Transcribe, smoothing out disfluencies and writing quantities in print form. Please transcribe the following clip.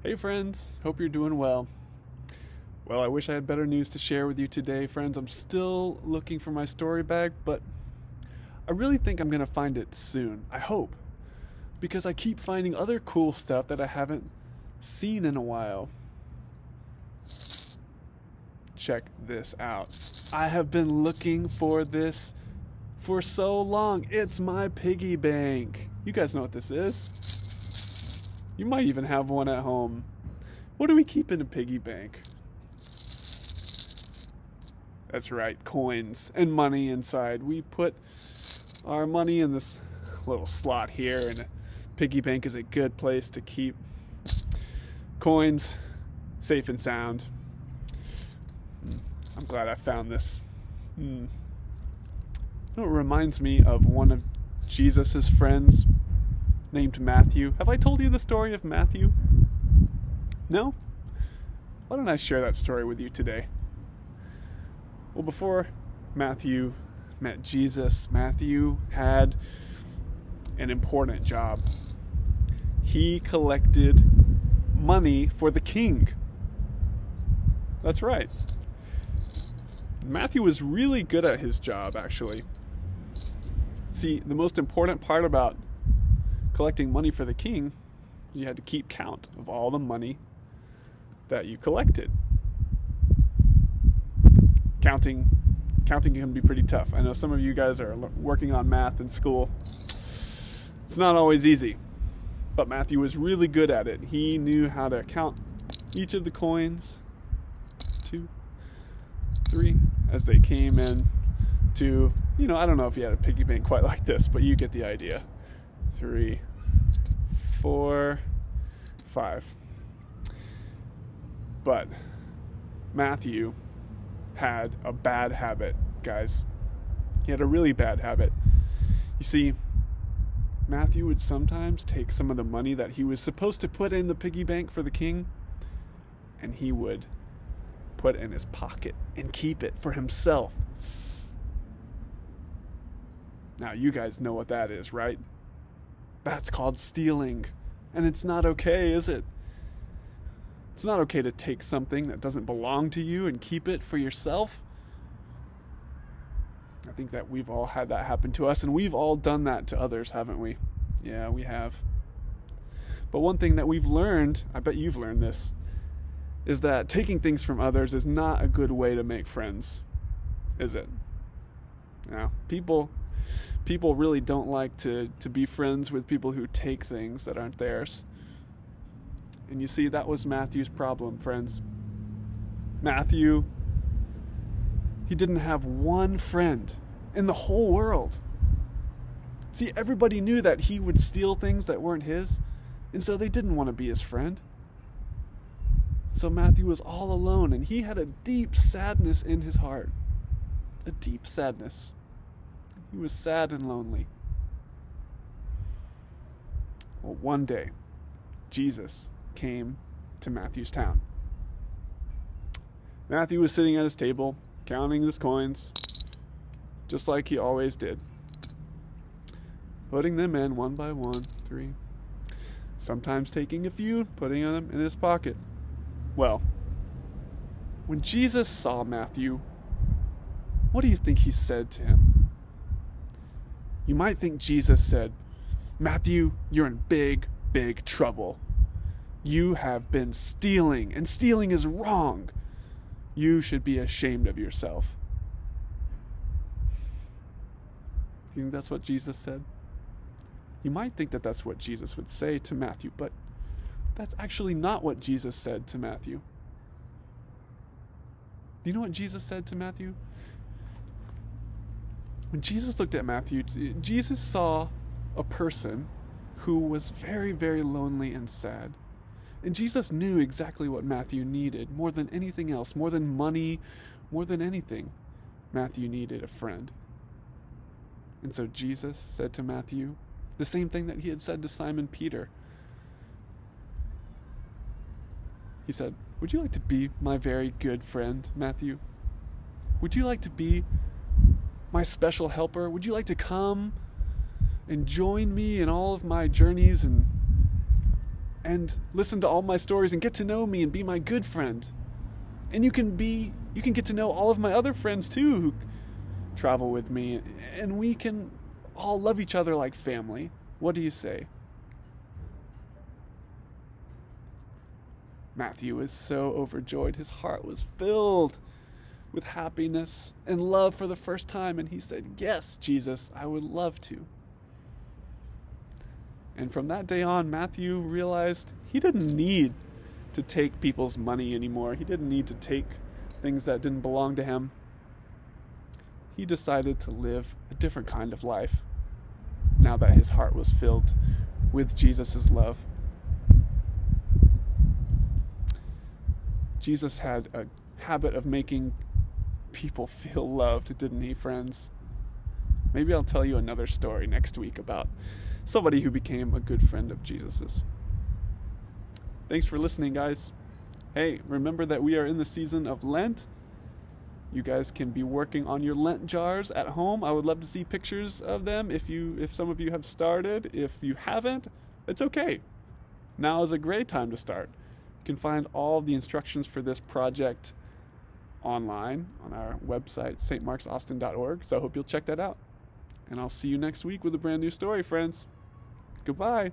Hey friends, hope you're doing well. Well, I wish I had better news to share with you today, friends. I'm still looking for my story bag, but I really think I'm going to find it soon. I hope. Because I keep finding other cool stuff that I haven't seen in a while. Check this out. I have been looking for this for so long. It's my piggy bank. You guys know what this is. You might even have one at home. What do we keep in a piggy bank? That's right, coins and money inside. We put our money in this little slot here, and a piggy bank is a good place to keep coins safe and sound. I'm glad I found this. You know, it reminds me of one of Jesus's friends named Matthew. Have I told you the story of Matthew? No? Why don't I share that story with you today? Well, before Matthew met Jesus, Matthew had an important job. He collected money for the king. That's right. Matthew was really good at his job, actually. See, the most important part about collecting money for the king, you had to keep count of all the money that you collected. Counting can be pretty tough. I know some of you guys are working on math in school. It's not always easy, but Matthew was really good at it. He knew how to count each of the coins, 2, 3, as they came in to, I don't know if he had a piggy bank quite like this, but you get the idea. 3, 4, 5. But Matthew had a bad habit, guys. He had a really bad habit. You see, Matthew would sometimes take some of the money that he was supposed to put in the piggy bank for the king, and he would put it in his pocket and keep it for himself. Now, you guys know what that is, right? That's called stealing. And it's not okay, is it? It's not okay to take something that doesn't belong to you and keep it for yourself. I think that we've all had that happen to us, and we've all done that to others, haven't we? Yeah, we have. But one thing that we've learned, I bet you've learned this, is that taking things from others is not a good way to make friends, is it? Now, people really don't like to be friends with people who take things that aren't theirs. And you see, that was Matthew's problem, friends. Matthew, he didn't have one friend in the whole world. See, everybody knew that he would steal things that weren't his, and so they didn't want to be his friend. So Matthew was all alone, and he had a deep sadness in his heart. A deep sadness. He was sad and lonely. Well, one day, Jesus came to Matthew's town. Matthew was sitting at his table, counting his coins, just like he always did. Putting them in one by one, 3. Sometimes taking a few, putting them in his pocket. Well, when Jesus saw Matthew, what do you think he said to him? You might think Jesus said, "Matthew, you're in big, big trouble. You have been stealing, and stealing is wrong. You should be ashamed of yourself." You think that's what Jesus said? You might think that that's what Jesus would say to Matthew, but that's actually not what Jesus said to Matthew. Do you know what Jesus said to Matthew? When Jesus looked at Matthew, Jesus saw a person who was very, very lonely and sad. And Jesus knew exactly what Matthew needed more than anything else, more than money, more than anything. Matthew needed a friend. And so Jesus said to Matthew the same thing that he had said to Simon Peter. He said, "Would you like to be my very good friend, Matthew? Would you like to be my special helper? Would you like to come and join me in all of my journeys and and listen to all my stories and get to know me and be my good friend. And you can get to know all of my other friends too who travel with me, and we can all love each other like family. What do you say? Matthew was so overjoyed. His heart was filled with happiness and love for the first time, and he said, "Yes, Jesus, I would love to." And from that day on, Matthew realized he didn't need to take people's money anymore. He didn't need to take things that didn't belong to him. He decided to live a different kind of life now that his heart was filled with Jesus' love. Jesus had a habit of making people feel loved, didn't he, friends? Maybe I'll tell you another story next week about somebody who became a good friend of Jesus's. Thanks for listening, guys. Hey, remember that we are in the season of Lent. You guys can be working on your Lent jars at home. I would love to see pictures of them if some of you have started. If you haven't, it's okay. Now is a great time to start. You can find all of the instructions for this project online on our website, stmarksaustin.org. So I hope you'll check that out. And I'll see you next week with a brand new story, friends. Goodbye.